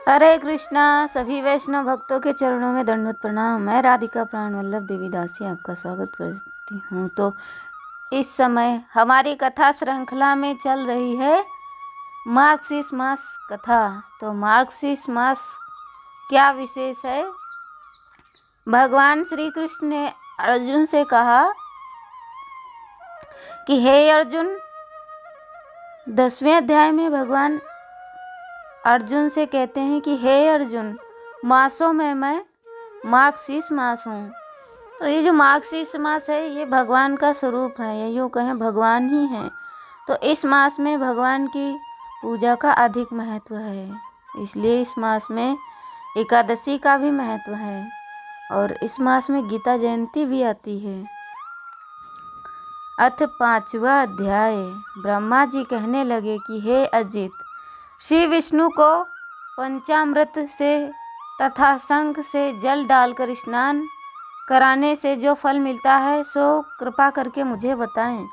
हरे कृष्णा। सभी वैष्णव भक्तों के चरणों में दंडवत प्रणाम। मैं राधिका प्राण वल्लभ देवी दासी आपका स्वागत करती हूँ। तो इस समय हमारी कथा श्रृंखला में चल रही है मार्गशीर्ष मास कथा। तो मार्गशीर्ष मास क्या विशेष है? भगवान श्री कृष्ण ने अर्जुन से कहा कि हे अर्जुन, 10वें अध्याय में भगवान अर्जुन से कहते हैं कि हे अर्जुन, मासों में मैं मार्गशीर्ष मास हूँ। तो ये जो मार्गशीर्ष मास है ये भगवान का स्वरूप है, या यूँ कहें भगवान ही है। तो इस मास में भगवान की पूजा का अधिक महत्व है, इसलिए इस मास में एकादशी का भी महत्व है और इस मास में गीता जयंती भी आती है। अथ 5वां अध्याय। ब्रह्मा जी कहने लगे कि हे अजित, श्री विष्णु को पंचामृत से तथा शंख से जल डालकर स्नान कराने से जो फल मिलता है सो कृपा करके मुझे बताएं।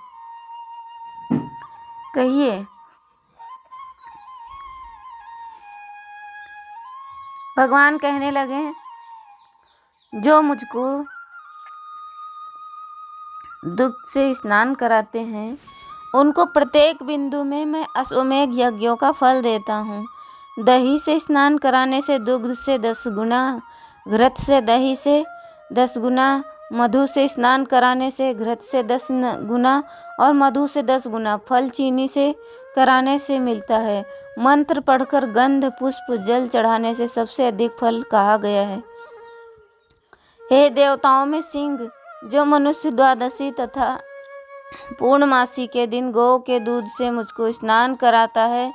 कहिए। भगवान कहने लगे, जो मुझको दुग्ध से स्नान कराते हैं उनको प्रत्येक बिंदु में मैं अश्वमेध यज्ञों का फल देता हूँ। दही से स्नान कराने से दुग्ध से 10 गुना, घृत से दही से 10 गुना, मधु से स्नान कराने से घृत से 10 गुना और मधु से 10 गुना फल चीनी से कराने से मिलता है। मंत्र पढ़कर गंध पुष्प जल चढ़ाने से सबसे अधिक फल कहा गया है। हे देवताओं में सिंह, जो मनुष्य द्वादशी तथा पूर्णमासी के दिन गौ के दूध से मुझको स्नान कराता है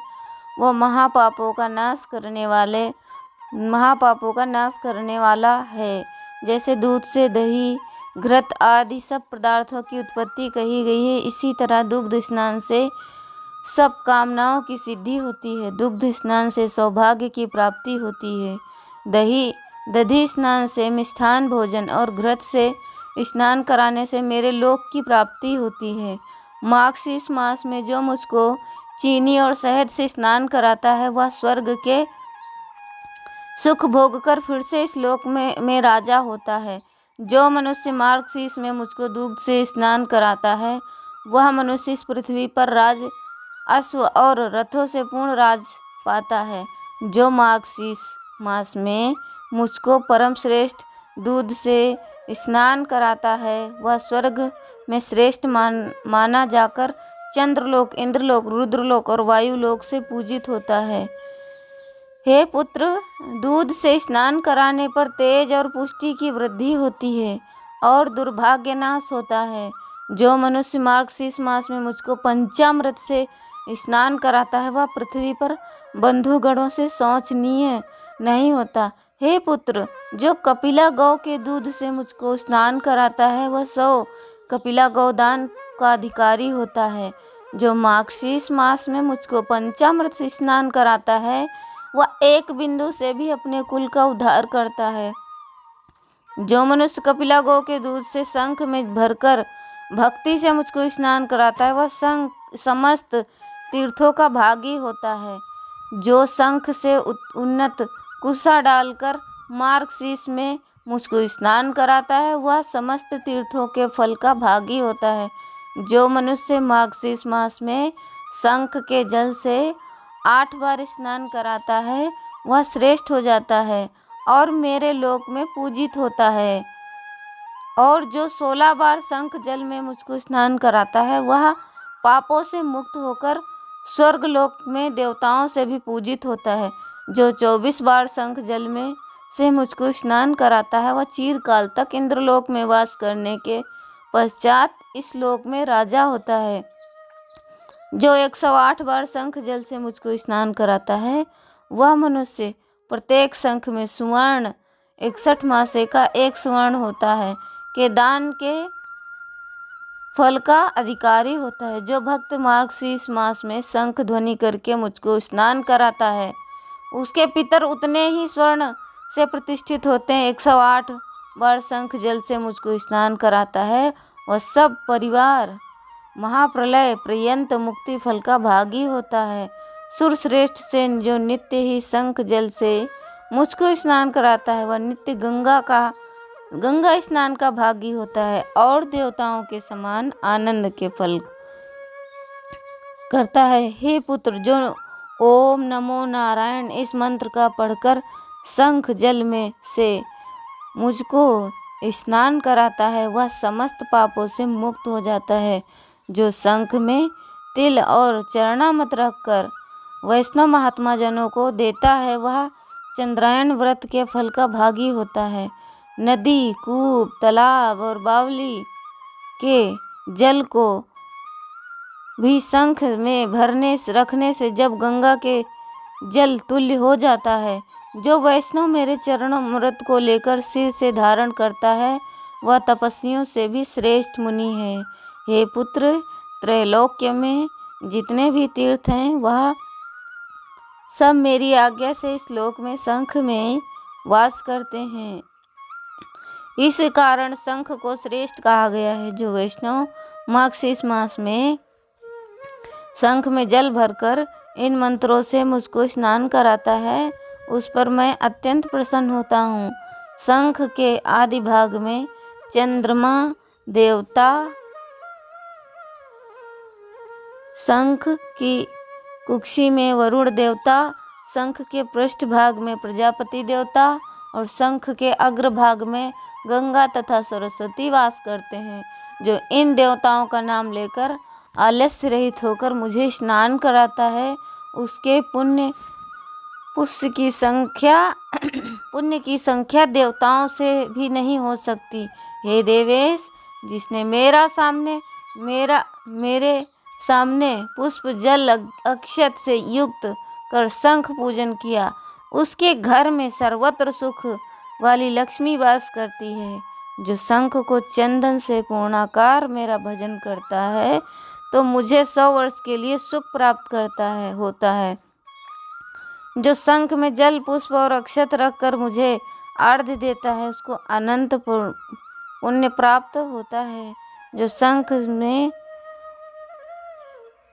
वो महापापों का नाश करने वाला है। जैसे दूध से दही, घृत आदि सब पदार्थों की उत्पत्ति कही गई है, इसी तरह दुग्ध स्नान से सब कामनाओं की सिद्धि होती है। दुग्ध स्नान से सौभाग्य की प्राप्ति होती है। दधी स्नान से मिष्ठान भोजन और घृत से स्नान कराने से मेरे लोक की प्राप्ति होती है। मार्गशीर्ष मास में जो मुझको चीनी और शहद से स्नान कराता है वह स्वर्ग के सुख भोग कर फिर से इस लोक में राजा होता है। जो मनुष्य मार्गशीर्ष में मुझको दूध से स्नान कराता है वह मनुष्य इस पृथ्वी पर राज, अश्व और रथों से पूर्ण राज पाता है। जो मार्गशीर्ष मास में मुझको परम श्रेष्ठ दूध से स्नान कराता है वह स्वर्ग में श्रेष्ठ माना जाकर चंद्रलोक, इंद्रलोक, रुद्रलोक और वायुलोक से पूजित होता है। हे पुत्र, दूध से स्नान कराने पर तेज और पुष्टि की वृद्धि होती है और दुर्भाग्य नाश होता है। जो मनुष्य मार्गशीर्ष मास में मुझको पंचामृत से स्नान कराता है वह पृथ्वी पर बंधुगणों से शोचनीय नहीं होता। हे पुत्र, जो कपिला गौ के दूध से मुझको स्नान कराता है वह 100 कपिला गौदान का अधिकारी होता है। जो मार्गशीर्ष मास में मुझको पंचामृत से स्नान कराता है वह एक बिंदु से भी अपने कुल का उद्धार करता है। जो मनुष्य कपिला गौ के दूध से शंख में भरकर भक्ति से मुझको स्नान कराता है वह समस्त तीर्थों का भागी होता है। जो शंख से उन्नत कुशा डालकर मार्गशीर्ष में मुझको स्नान कराता है वह समस्त तीर्थों के फल का भागी होता है। जो मनुष्य मार्गशीर्ष मास में शंख के जल से 8 बार स्नान कराता है वह श्रेष्ठ हो जाता है और मेरे लोक में पूजित होता है। और जो 16 बार शंख जल में मुझको स्नान कराता है वह पापों से मुक्त होकर स्वर्ग लोक में देवताओं से भी पूजित होता है। जो 24 बार शंख जल में से मुझको स्नान कराता है वह चिरकाल तक इंद्रलोक में वास करने के पश्चात इस लोक में राजा होता है। जो 108 बार शंख जल से मुझको स्नान कराता है वह मनुष्य प्रत्येक शंख में सुवर्ण 61 मासे का 1 सुवर्ण होता है के दान के फल का अधिकारी होता है। जो भक्त मार्गशीर्ष मास में शंख ध्वनि करके मुझको स्नान कराता है उसके पितर उतने ही स्वर्ण से प्रतिष्ठित होते हैं। 108 बार शंख जल से मुझको स्नान कराता है वह सब परिवार महाप्रलय पर्यंत मुक्ति फल का भागी होता है। सुरश्रेष्ठ से जो नित्य ही शंख जल से मुझको स्नान कराता है वह नित्य गंगा स्नान का भागी होता है और देवताओं के समान आनंद के फल करता है। हे पुत्र, जो ओम नमो नारायण इस मंत्र का पढ़कर शंख जल में से मुझको स्नान कराता है वह समस्त पापों से मुक्त हो जाता है। जो शंख में तिल और चरणामृत रखकर वैष्णव महात्मा जनों को देता है वह चंद्रायण व्रत के फल का भागी होता है। नदी, कूप, तालाब और बावली के जल को भी शंख में रखने से जब गंगा के जल तुल्य हो जाता है। जो वैष्णव मेरे चरणामृत को लेकर सिर से धारण करता है वह तपस्वियों से भी श्रेष्ठ मुनि है। हे पुत्र, त्रैलोक्य में जितने भी तीर्थ हैं वह सब मेरी आज्ञा से इस लोक में शंख में वास करते हैं। इस कारण शंख को श्रेष्ठ कहा गया है। जो वैष्णव मार्गशीर्ष मास में शंख में जल भरकर इन मंत्रों से मुझको स्नान कराता है उस पर मैं अत्यंत प्रसन्न होता हूँ। शंख के आदि भाग में चंद्रमा देवता, शंख की कुक्षी में वरुण देवता, शंख के पृष्ठ भाग में प्रजापति देवता और शंख के अग्रभाग में गंगा तथा सरस्वती वास करते हैं। जो इन देवताओं का नाम लेकर आलस्य रहित होकर मुझे स्नान कराता है उसके पुण्य की संख्या देवताओं से भी नहीं हो सकती। हे देवेश, जिसने मेरे सामने पुष्प जल अक्षत से युक्त कर शंख पूजन किया उसके घर में सर्वत्र सुख वाली लक्ष्मी वास करती है। जो शंख को चंदन से पूर्णाकार मेरा भजन करता है तो मुझे 100 वर्ष के लिए सुख प्राप्त होता है। जो शंख में जल, पुष्प और अक्षत रखकर मुझे आर्घ्य देता है उसको अनंत पुण्य प्राप्त होता है। जो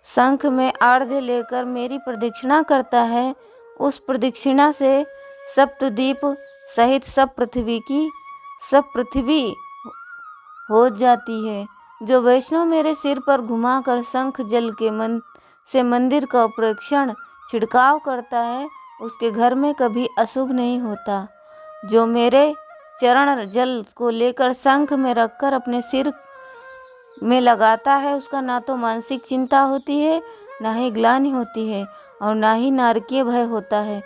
शंख में आर्घ्य लेकर मेरी प्रदक्षिणा करता है उस प्रदक्षिणा से सप्तद्वीप सहित सब पृथ्वी हो जाती है। जो वैष्णव मेरे सिर पर घुमाकर शंख जल से मंदिर का प्रोक्षण छिड़काव करता है उसके घर में कभी अशुभ नहीं होता। जो मेरे चरण जल को लेकर शंख में रखकर अपने सिर में लगाता है उसका ना तो मानसिक चिंता होती है, ना ही ग्लानि होती है और ना ही नारकीय भय होता है।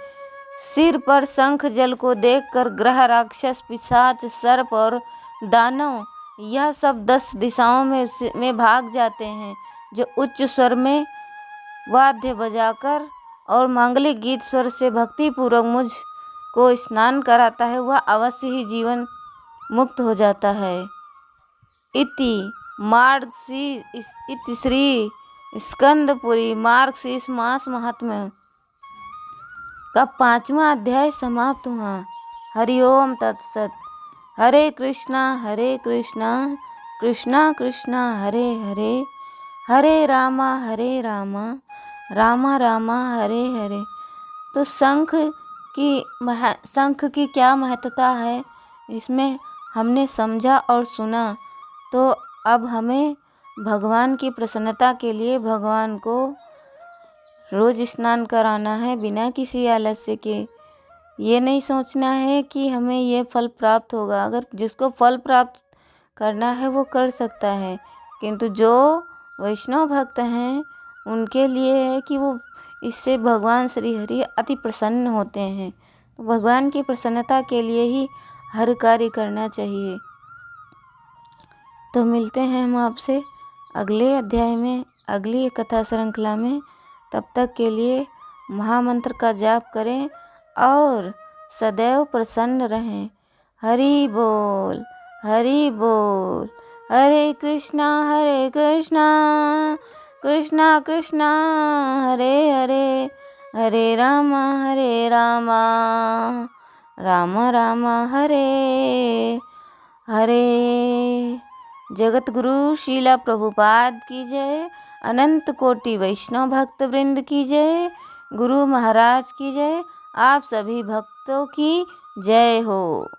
सिर पर शंख जल को देखकर ग्रह, राक्षस, पिशाच, सर्प और दानव यह सब 10 दिशाओं में भाग जाते हैं। जो उच्च स्वर में वाद्य बजाकर और मांगलिक गीत स्वर से भक्ति पूर्वक मुझ को स्नान कराता है वह अवश्य ही जीवन मुक्त हो जाता है। इति श्री स्कंदपुरी मार्गशीर्ष मास महात्म्य का 5वां अध्याय समाप्त हुआ। हरिओम तत्सत। हरे कृष्णा कृष्णा कृष्णा हरे हरे, हरे रामा रामा रामा हरे हरे। तो शंख की क्या महत्वता है इसमें हमने समझा और सुना। तो अब हमें भगवान की प्रसन्नता के लिए भगवान को रोज स्नान कराना है बिना किसी आलस्य के। ये नहीं सोचना है कि हमें ये फल प्राप्त होगा। अगर जिसको फल प्राप्त करना है वो कर सकता है, किंतु जो वैष्णव भक्त हैं उनके लिए है कि वो इससे भगवान श्री हरि अति प्रसन्न होते हैं। तो भगवान की प्रसन्नता के लिए ही हर कार्य करना चाहिए। तो मिलते हैं हम आपसे अगले अध्याय में, अगली कथा श्रृंखला में। तब तक के लिए महामंत्र का जाप करें और सदैव प्रसन्न रहें। हरि बोल, हरि बोल। हरे कृष्णा कृष्णा कृष्णा हरे हरे, हरे रामा राम राम हरे हरे। जगत गुरु शीला प्रभुपाद की जय। अनंत कोटि वैष्णव भक्त वृंद की जय। गुरु महाराज की जय। आप सभी भक्तों की जय हो।